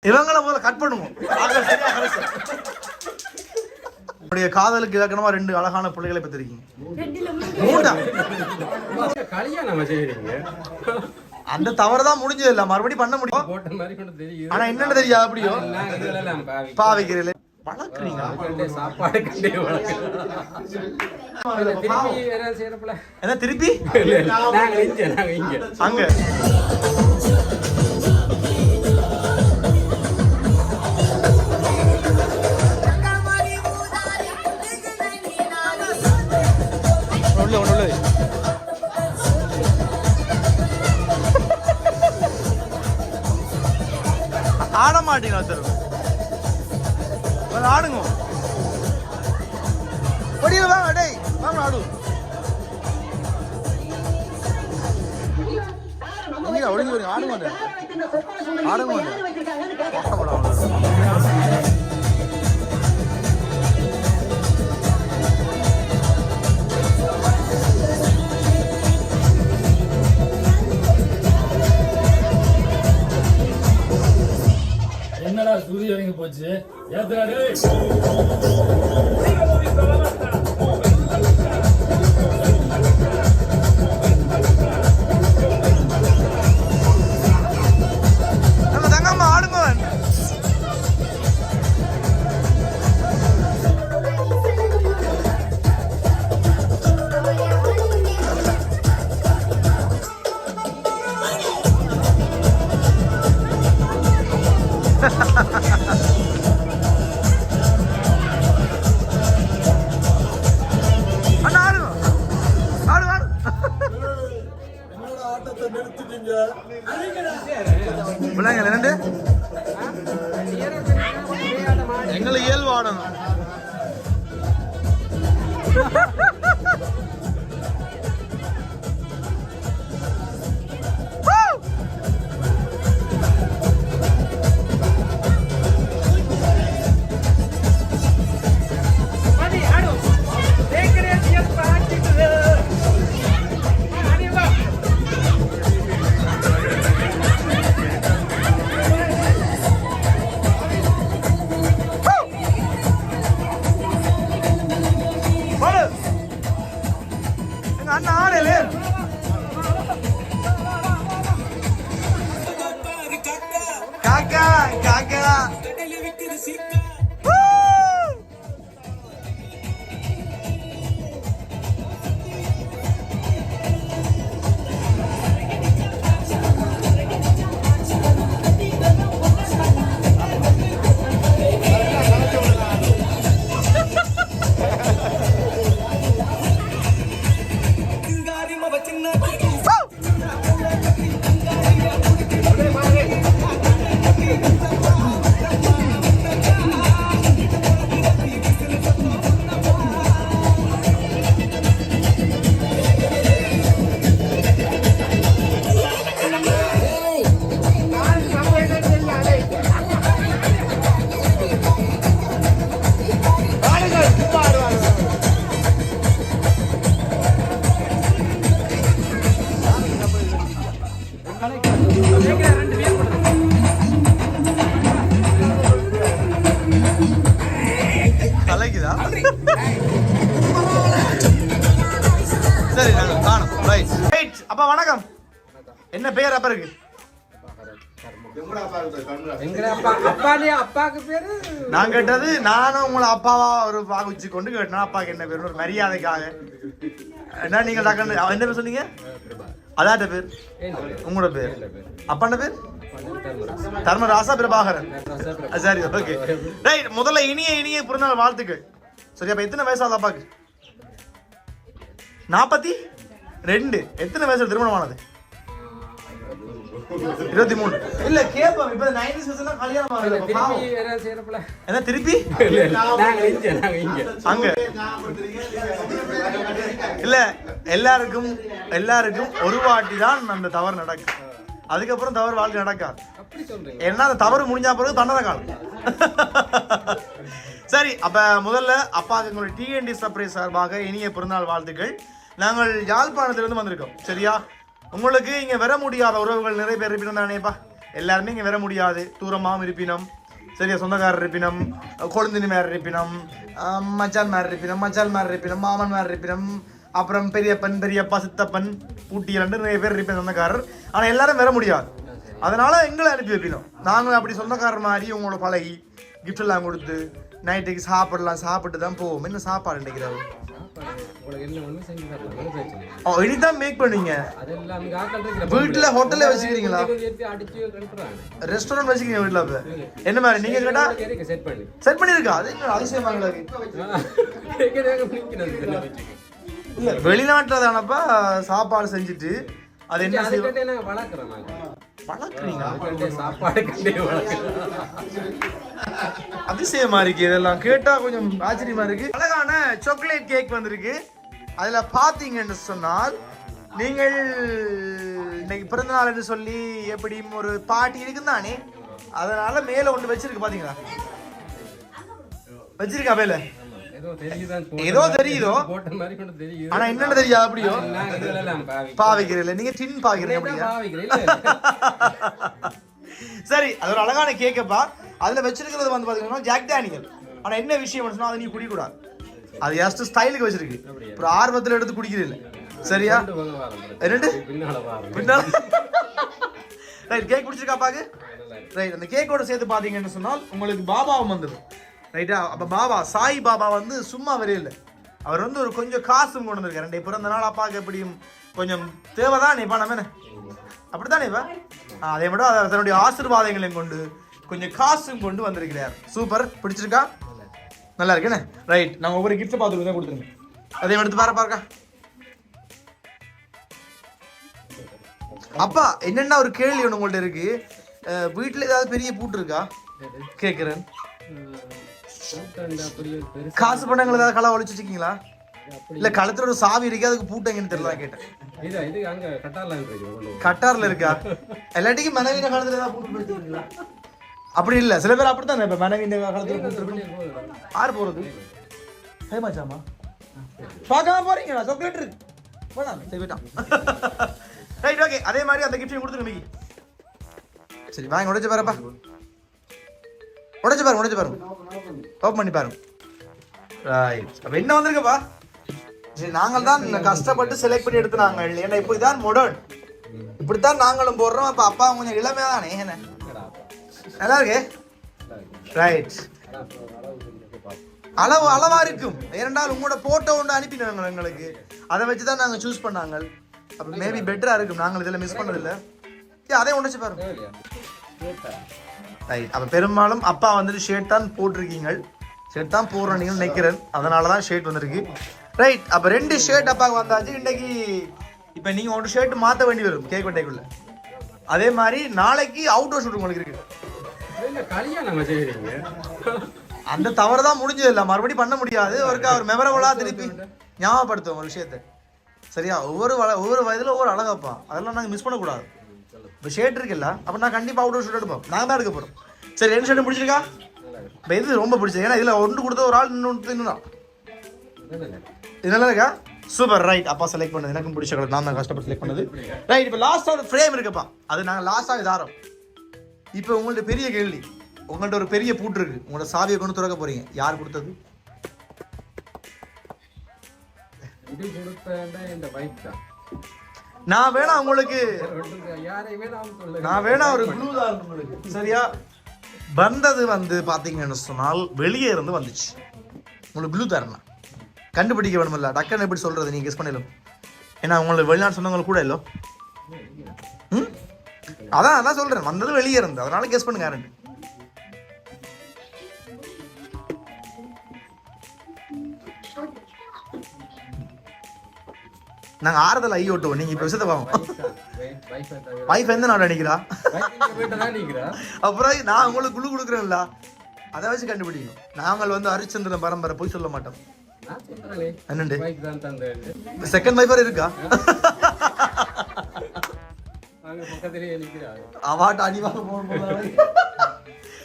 இவங்கள முதல்ல கட் பண்ணுவோம். உங்களுடைய காதலுக்கு இலக்கணமா 2 அழகான பிள்ளைகளை பெற்றிருக்கீங்க. அந்த தவறுதான் முடிஞ்சது இல்ல, மறுபடியும் பண்ண முடியும். ஆனா என்னன்னு தெரியாது அப்படியோ பாவிக்கிறீங்களே வளர்க்குறீங்க. என்ன திருப்பி அங்க ஆட மாட்டீங்களா சார்? ஆடுங்க படியில வாங்க. டேய் வாங்க ஆடு. ஒழுங்கி வருங்க ஆடுங்க ஆடுங்க. என்னடா சூரிய இறங்கி போச்சு ஏத்தாரு. நம்ம தங்கம்மா ஆடுங்க. எங்களை இயல்பு ஆடணும். கலைக்குதா? சரி நாங்க காணோம். ரைட். அப்பா வணக்கம். என்ன பேர் அப்பா இருக்கு? நான் கேட்டது நானும் உங்களை அப்பாவா ஒரு பாகுச்சு கொண்டு கேட்டேன். அப்பாக்கு என்ன பேர் ஒரு மரியாதைக்காக. என்ன நீங்க டக்குன்னு என்ன பேர் சொன்னீங்க? அதாட்ட பேர் உங்களோட பேர் அப்பாண்ட பேர் தர்மராசா பிரபாகரன். சரி ஓகே ரைட். முதல்ல இனிய பிறந்தநாள் வாழ்த்துக்கள். சரி அப்ப எத்தனை வயசாகுது அப்பாக்கு? 42. எத்தனை வயசுல திருமணமானது? 23. இல்ல கேப்போம். இப்ப 90s எல்லாம் கல்யாணம் ஆகுது. என்ன திருப்பி அங்க இல்ல எல்லாருக்கும் ஒரு வாட்டி தான் அந்த தவறு நடக்கும். அதுக்கப்புறம் தவறு வாழ்க்கை நடக்காது. ஏன்னா அந்த தவறு முடிஞ்சா பிறகு தண்டனை காலம். சரி அப்ப முதல்ல அப்பாவுக்கு எங்களுடைய டிஎன்டி சர்ப்ரைஸ் சார்பாக இனிய பிறந்தநாள் வாழ்த்துக்கள். நாங்கள் யாழ்ப்பாணத்திலிருந்து வந்திருக்கோம். சரியா உங்களுக்கு இங்க வர முடியாத உறவுகள் நிறைய பேர் இருப்பிருந்தானேப்பா. எல்லாருமே இங்கே வர முடியாது. தூரமாகவும் இருப்பினம், சரியா, சொந்தக்காரர் இருப்பினம், கொழுந்தினி மேர் இருப்பினம், மச்சான் மேர் இருப்பினம், மச்சான் மேர் இருப்பினம், மாமன் மேர் இருப்பினம், அப்புறம் பெரியப்பன், பெரியப்பா, சித்தப்பன், ஊட்டியலண்டு நிறைய பேர் இருப்பேன் சொந்தக்காரர். ஆனால் எல்லாரும் வர முடியாது. அதனால எங்களை அனுப்பி வைப்பினோம். நாங்கள் அப்படி சொந்தக்காரர் மாதிரி உங்களோட பழகி கிஃப்ட் எல்லாம் கொடுத்து நைட்டுக்கு சாப்பிட்டு தான் போவோம். என்ன சாப்பாடு நினைக்கிறாரு? இனிதான் மேக் பண்ணுவீங்க? வீட்டுல ஹோட்டல்ல வச்சுக்கிறீங்களா? ரெஸ்டாரண்ட் வச்சுக்கிறீங்க வீட்டுல? அப்ப என்ன மாதிரி நீங்க கேட்டா செட் பண்ணிருக்கா? அது என்ன அதிசயமாங்களா? இல்ல வெளிநாட்டுல தானப்பா சாப்பாடு செஞ்சுட்டு அது என்ன அதிசயமா இருக்கு. இதெல்லாம் கேட்டா கொஞ்சம் ஆச்சரியமா இருக்கு. அழகான சாக்லேட் கேக் வந்திருக்கு. அதுல பாத்தீங்கன்னு சொன்னால் நீங்கள் இன்னைக்கு பிறந்த நாள் என்று சொல்லி எப்படியும் ஒரு பாட்டி இருக்குதானே, அதனால மேல ஒன்று வச்சிருக்கு. பாத்தீங்களா? வச்சிருக்கா மேல ஏதோ தெரியுதோ, ஆனா என்னன்னு தெரியாது. அப்படியோ பாவிக்கிறீங்க நீங்க, டின் பாவிக்கிறீங்க. சரி, அது ஒரு அழகான கேக்கப்பா. அதுல வச்சிருக்கிறது வந்து பாத்தீங்கன்னா ஜாக் டேனியல். ஆனா என்ன விஷயம் சொன்னா அதை நீ குடிக்கூடாது. அது ஜஸ்ட் ஸ்டைலுக்கு வச்சிருக்கு. ஒரு ஆர்வத்துல எடுத்து குடிக்கிறீங்க. சரியா? ரெண்டு பின்னால ரைட். கேக் குடிச்சிருக்கா பாக்கு? ரைட். அந்த கேக்கோட சேர்த்து பாத்தீங்கன்னு சொன்னால் உங்களுக்கு பாபாவும் வந்துடும். ரைட்டா? அப்ப பாபா சாய் பாபா வந்து சும்மா வரையில, அவர் வந்து ஒரு கொஞ்சம் காசும் கொண்டு வந்திருக்காரு. ரெண்டு பிறந்த நாள் அப்பாவுக்கு எப்படியும் கொஞ்சம் தேவைதான் இப்ப நம்ம அப்படித்தானே இப்ப அதே மட்டும் தன்னுடைய ஆசீர்வாதங்களையும் கொண்டு கொஞ்சம் காசும் கொண்டு வந்திருக்கிறார். சூப்பர். பிடிச்சிருக்கா? நல்லா இருக்குன்னு. ரைட். நாங்க ஒவ்வொரு கிஃப்ட் பார்த்து தான் கொடுத்துருங்க. அதே எடுத்து பாருக்கா. அப்பா என்னென்ன ஒரு கேள்வி ஒன்று உங்கள்ட்ட இருக்கு. வீட்டுல ஏதாவது பெரிய பூட்டு இருக்கா கேக்குறேன். காசு பணங்கள் ஏதாவது களை ஒழிச்சு வச்சிருக்கீங்களா? இல்ல களத்துல ஒரு சாவி இருக்கு, அதுக்கு பூட்டங்கன்னு தெரியல கேட்டேன். கட்டார்ல இருக்கா? எல்லாத்தையும் மனைவின காலத்துல ஏதாவது பூட்டு வச்சிருக்கீங்களா? அப்படி இல்ல, சில பேர் அப்படித்தான். இப்ப மனைவின காலத்துல பூட்டு யாரு போறது? ஹேமாச்சாமா பார்க்காம போறீங்களா? சாக்லேட் இருக்கு போலாம். சரி போயிட்டான். ரைட். ஓகே. அதே மாதிரி அந்த கிஃப்டையும் கொடுத்துருங்க மிக்கி. சரி வாங்க, உடைச்சு பாருப்பா. உடைச்சு பாருங்க. ஓப்பன் பண்ணி பாருங்க. ரைட். அப்ப என்ன வந்திருக்கப்பா? சரி, நாங்கள் தான் கஷ்டப்பட்டு செலக்ட் பண்ணி எடுத்துனாங்க. ஏன்னா இப்படிதான் மாடர்ன், இப்படித்தான் நாங்களும் போடுறோம். அப்ப அப்பா கொஞ்சம் இளமையா தானே. என்ன நல்லா இருக்கு? ரைட். அளவா இருக்கும். ஏனென்றால் உங்களோட போட்டோ ஒன்று அனுப்பினாங்க எங்களுக்கு, அதை வச்சுதான் நாங்க சூஸ் பண்ணாங்க. அப்ப மேபி பெட்டரா இருக்கும். நாங்கள் இதெல்லாம் மிஸ் பண்ணதில்லை. அதே உடைச்சு பாருங்க. ரைட். அப்ப பெரும்பாலும் அப்பா வந்துட்டு ஷர்ட் தான் போட்டிருக்கீங்க. ஷர்ட் தான் போடுறோம் நீங்கள் நினைக்கிறேன், அதனாலதான் ஷர்ட் வந்திருக்கு. ரைட். அப்ப 2 ஷர்ட் அப்பாவுக்கு வந்தாச்சு. இன்னைக்கு இப்ப நீங்க ஒரு ஷர்ட் மாத்த வேண்டி வரும் கேக் வெட்டைக்குள்ள. அதே மாதிரி நாளைக்கு அவுட்டோர் ஷூட் உங்களுக்கு இருக்கு. அந்த தவறு தான் முடிஞ்சது இல்லை, மறுபடியும் பண்ண முடியாது. ஒரு மெமரபிளா திருப்பி ஞாபகப்படுத்துவோம் ஒரு விஷயத்த. சரியா? ஒவ்வொரு வயதுல ஒவ்வொரு அழகப்பா, அதெல்லாம் நாங்க மிஸ் பண்ணக்கூடாது. இப்போ ஷர்ட் இருக்குல்ல, அப்போ நான் கண்டிப்பாக அவுட்டோர் ஷூட் எடுப்போம். நாங்கள் தான் எடுக்க போகிறோம். சரி, 2 ஷர்ட் பிடிச்சிருக்கா? இப்போ இது ரொம்ப பிடிச்சது. ஏன்னா இதில் ஒன்று கொடுத்த ஒரு ஆள் இன்னும் இது நல்லா இருக்கா? சூப்பர். ரைட். அப்பா செலக்ட் பண்ணது எனக்கும் பிடிச்ச கலர். நான் தான் கஷ்டப்பட்டு செலக்ட் பண்ணது. ரைட். இப்போ லாஸ்ட்டாக ஒரு ஃப்ரேம் இருக்குப்பா, அது நாங்கள் லாஸ்ட்டாக இதாரோம். இப்போ உங்கள்ட்ட பெரிய கேள்வி. உங்கள்ட்ட ஒரு பெரிய பூட்டு இருக்கு, உங்களோட சாவியை கொண்டு திறக்க போறீங்க. யார் கொடுத்தது? நான் வேணா உங்களுக்கு ஒரு க்ளூ தான் உங்களுக்கு. சரியா? வந்தது வந்து பாத்தீங்கன்னு சொன்னால் வெளியே இருந்து வந்துச்சு. உங்களுக்கு க்ளூ தரணும், கண்டுபிடிக்க வேணுமில்ல. டக்குன்னு எப்படி சொல்றது நீங்க கெஸ் பண்ணிடலாம். ஏன்னா உங்களுக்கு வெளிநாட்டு சொந்தங்கள் கூட இல்லோ. அதான் சொல்றேன், வந்தது வெளியே இருந்து, அதனால கெஸ் பண்ணுங்க. யாருன்னு நாங்க ஆறுதல் ஐ ஓட்டுவோம். நீங்க இப்ப விஷயத்த பாவோம். வைஃப் எந்த நாடு அடிக்கிறா? அப்புறம் நான் உங்களுக்கு குழு கொடுக்குறேன்ல, அதை வச்சு கண்டுபிடிக்கணும். நாங்கள் வந்து ஹரிச்சந்திரன் பரம்பரை போய் சொல்ல மாட்டோம். என்னண்டு செகண்ட் வைஃபர் இருக்கா? அவாட்ட அடிவாக போகணும்.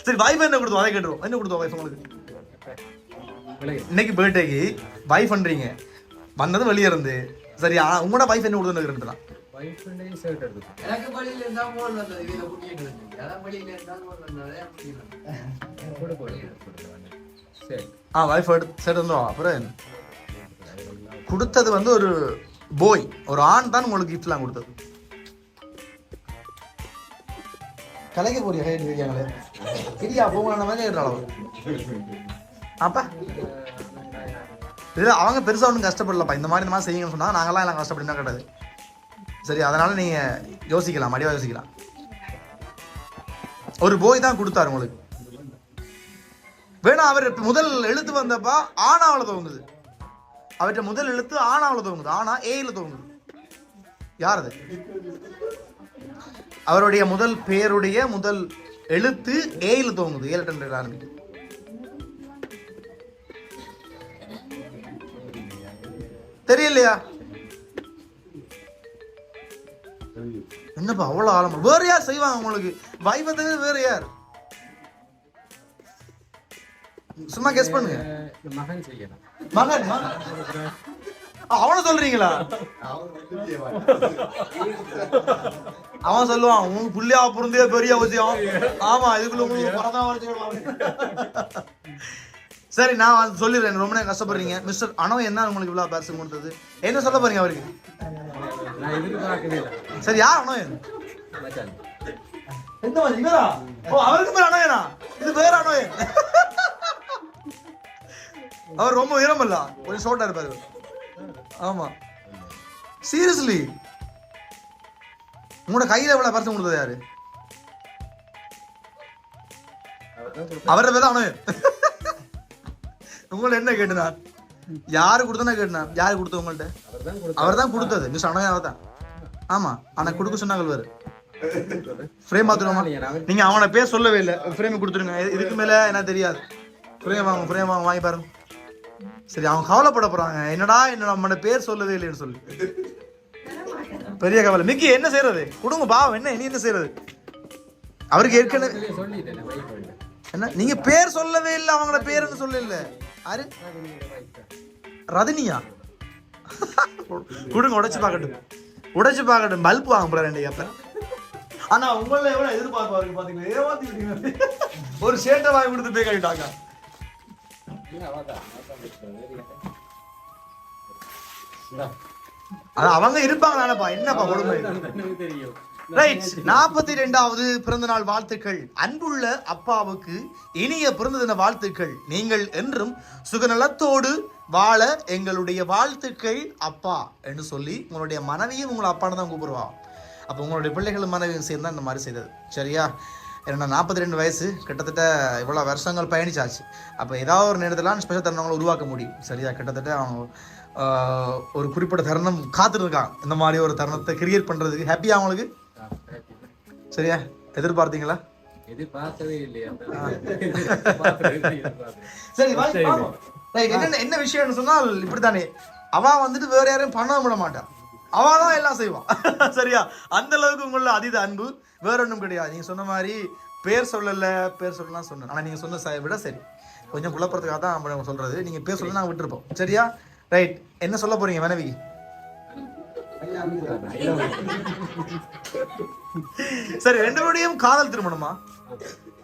சரி, வைஃப் என்ன கொடுத்தோம் அதை கேட்டுருவோம். என்ன கொடுத்தோம் வைஃப் உங்களுக்கு? இன்னைக்கு பர்த்டேக்கு வைஃப் பண்றீங்க, வந்தது வெளியே இருந்து. சரி, உங்களோட வைஃப் என்ன கொடுத்துருக்குறா? எனக்கு பள்ளியில இருந்தா போல் வந்தது இதுல குட்டிட்டு அதான் பள்ளியில இருந்தா போல் வந்தது வைஃப் எடுத்து அப்புறம் கொடுத்தது வந்து ஒரு போய் ஒரு ஆண் தான் உங்களுக்கு கிஃப்ட்லாம் கொடுத்தது. கலைக்க போறியா கேட்குறாங்களே இரியா போகலாம் மாதிரி கேட்குறாளோ அப்பா இதில் அவங்க பெருசாக ஒன்றும் கஷ்டப்படலப்பா. இந்த மாதிரி செய்யுங்கன்னு சொன்னால் நாங்களாம் எல்லாம் கஷ்டப்பட்டுனா கிடையாது. சரி, அதனால நீங்கள் யோசிக்கலாம், மடிவாக யோசிக்கலாம். ஒரு போய் தான் கொடுத்தாரு உங்களுக்கு. வேணா அவர் முதல் எழுத்து வந்தப்பா ஆனாவில் துவங்குது. அவற்றை முதல் எழுத்து ஆனாவில் துவங்குது. ஆனா ஏயில் துவங்குது. யார் அது? அவருடைய முதல் பேருடைய முதல் எழுத்து ஏயில் துவங்குது. 7 ஆரம்பிக்குது. தெரியலையா? என்னப்பா அவ்வளவு ஆழமா? வேற யார் செய்வாங்க உங்களுக்கு? வைபத்தை வேற யார்? சும்மா கெஸ் பண்ணுங்க. மகன் செய்யலாம். மகன் அவனை சொல்றீங்களா? அவன் சொல்லுவான் உங்களுக்கு புள்ளியா புரிந்தே பெரிய அவசியம். ஆமா, இதுக்குள்ள உங்களுக்கு பரதான். சரி, நான் சொல்லிடுறேன். ரொம்ப நேரம் கஷ்டப்படுறீங்க. மிஸ்டர் அனோ என்ன உங்களுக்கு இவ்வளவு பேச கொடுத்தது? என்ன சொல்ல போறீங்க அவருக்கு? சரி, யார் அனோயன்? எந்த மாதிரி இவரா? ஓ, அவருக்கு பேர் அனோயனா? இது வேற அனோயன். அவர் ரொம்ப உயரம் இல்ல, கொஞ்சம் ஷார்ட்டா இருப்பாரு. ஆமா, சீரியஸ்லி உங்களோட கையில எவ்வளவு பரிசு கொடுத்தது யாரு? அவரோட பேர் தான் அனோயன். உங்களை என்ன கேட்டுனார்? யாரு கொடுத்தனா கேட்டுனார்? யாரு கொடுத்த உங்கள்ட்ட? அவர் தான் கொடுத்தது. மிஸ் அனோயாவை தான். ஆமா, ஆனா கொடுக்க சொன்னாங்க வேறு. ஃப்ரேம் மாத்துறோமா? நீங்க அவனை பேர் சொல்லவே இல்லை. ஃப்ரேம் கொடுத்துருங்க. இதுக்கு மேல என்ன தெரியாது. ஃப்ரேம் வாங்க வாங்கி பாருங்க. சரி, அவங்க கவலைப்பட போறாங்க. என்னடா நம்ம பேர் சொல்லவே இல்லைன்னு சொல்லி பெரிய கவலை. மிக்கி என்ன செய்யறது? கொடுங்க பாவம். என்ன செய்யறது? அவருக்கு ஏற்கனவே என்ன நீங்க பேர் சொல்லவே இல்லை. அவங்களோட பேருன்னு சொல்ல இல்ல. யாரு? ரதினியா? கொடுங்க, உடைச்சு பார்க்கட்டும். பல்ப் வாங்க போற 2 அப்ப. ஆனா உங்கள எவ்வளவு எதிர்பார்ப்பாரு பாத்தீங்களா? ஏமாத்திட்டீங்க. ஒரு ஷேட்டை வாங்கி கொடுத்து பே கட்டிட்டாங்க. அவங்க இருப்பாங்க தானப்பா. என்னப்பா கொடுமை. ரைட், 42வது பிறந்த நாள் வாழ்த்துக்கள். அன்புள்ள அப்பாவுக்கு இனிய பிறந்த தின வாழ்த்துக்கள். நீங்கள் என்றும் சுகநலத்தோடு வாழ எங்களுடைய வாழ்த்துக்கள் அப்பா என்று சொல்லி உங்களுடைய மனைவியும் உங்களை அப்பான்னு தான் கூப்பிடுவா. அப்போ உங்களுடைய பிள்ளைகளும் மனைவியும் சேர்ந்து தான் இந்த மாதிரி செய்தது. சரியா? ஏன்னா 42 வயசு, கிட்டத்தட்ட இவ்வளோ வருஷங்கள் பயணிச்சாச்சு. அப்போ ஏதாவது ஒரு நேரத்தில் ஸ்பெஷல் தருணங்களை உருவாக்க முடியும். சரியா? கிட்டத்தட்ட அவங்க ஒரு குறிப்பிட்ட தருணம் காத்திருக்காங்க. இந்த மாதிரி ஒரு தருணத்தை கிரியேட் பண்ணுறதுக்கு. ஹாப்பியா அவங்களுக்கு? சரியா? எதிர்பார்த்தீங்களா? எதிர்பார்க்கவே இல்லையா? சரி, என்ன விஷயம்னு சொன்னால் இப்படித்தானே. அவ வந்துட்டு வேற யாரையும் பண்ண விட மாட்டான். அவதான் எல்லாம் செய்வான். சரியா? அந்த அளவுக்கு உங்கள அதீத அன்பு வேற ஒன்றும் கிடையாது. நீங்க சொன்ன மாதிரி பேர் சொல்லலாம் சொன்னேன். ஆனா நீங்க சொன்ன விட சரி, கொஞ்சம் குழப்பறதுக்காக தான் சொல்றது. நீங்க பேர் சொல்ல நாங்க விட்டுருப்போம். சரியா? ரைட், என்ன சொல்ல போறீங்க மனைவிக்கு? சரி, 2 பேருடையும் காதல் திருமணமா?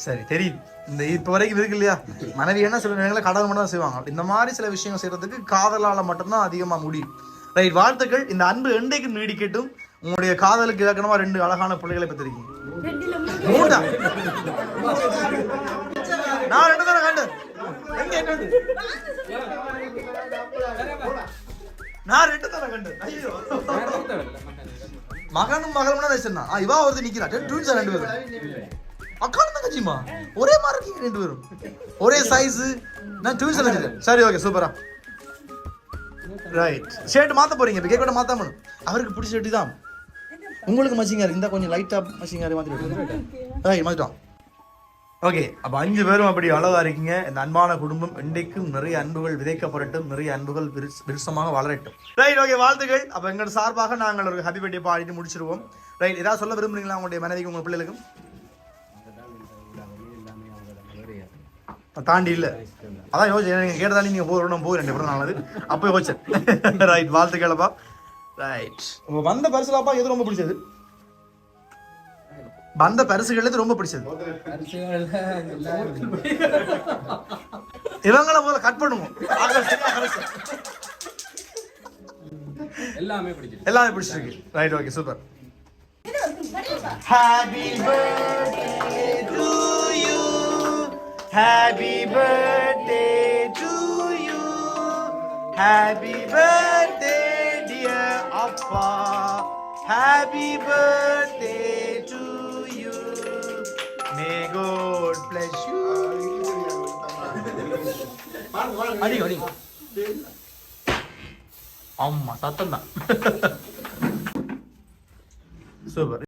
சரி, தெரியுது. இந்த இப்ப வரைக்கும் இருக்கு இல்லையா? மனைவி என்ன சில நேரங்களில் கடவுள் மட்டும் தான் செய்வாங்க. இந்த மாதிரி சில விஷயங்கள் செய்யறதுக்கு காதலால மட்டும்தான் அதிகமா முடியும். ரைட், வாழ்த்துக்கள். இந்த அன்பு என்றைக்கும் நீடிக்கட்டும். உங்களுடைய காதலுக்கு இலக்கணமா 2 அழகான பிள்ளைகளை பெற்றிருக்கீங்க. 3 நான் 2 தடவை கண்டேன். நான் 2 தடவை கண்டேன். ஐயோ, மகனும் மகளும் தான். இவா ஒருத்தர் நிக்கிறா. 2 பேரும் அக்காலும் தங்கச்சிமா ஒரே மாதிரி இருக்கீங்க. 2 பேரும் ஒரே சைஸ். நான் ட்வின்ஸ் நினைச்சேன். சரி, ஓகே, சூப்பரா. ரைட், ஷர்ட் மாத்த போறீங்க. இப்போ கேக் மாத்தாம அவருக்கு பிடிச்ச ஷர்ட் தான். உங்களுக்கு மச்சிங்காரு இருந்தா கொஞ்சம் லைட்டா மச்சிங்காரு மாத்திட்டு. ரைட், மாத்திட்டோம். ஓகே, அப்போ 5 பேரும் அப்படி அழகா இருக்கீங்க. இந்த அன்பான குடும்பம் இன்றைக்கும் நிறைய அன்புகள் விதைக்கப்படட்டும், நிறைய அன்புகள் விருசமாக வளரட்டும். ரைட், ஓகே, வாழ்த்துக்கள். அப்போ எங்களோட சார்பாக நாங்கள் ஒரு ஹாப்பி பர்த்டே பாடிட்டு முடிச்சிருவோம். ரைட், ஏதாவது சொல்ல விரும்புறீங்களா உங்களுடைய மனைவிக்கு, உங்க பிள்ளைகளுக்கும்? தாண்டி இல்லை, அதான் யோசிச்சு. நீங்கள் கேட்டதாலே நீங்கள் போய் 2 பேரும் நல்லது. அப்போ யோசிச்சேன். ரைட், வாழ்த்துக்கள்ப்பா. ரைட் வந்த பரிசுல அப்பா எது ரொம்ப பிடிச்சது வந்த பரிசுகள் எது ரொம்ப பிடிச்சது இவங்கள முதல்ல கட் பண்ணுவோம் எல்லாமே பிடிச்சிருக்கு எல்லாமே பிடிச்சிருக்கு right okay super happy birthday to you happy birthday to you happy birthday dear அப்பா happy birthday to you may God bless you அடி அடி ஆமா சத்தம் தான் சூப்பர்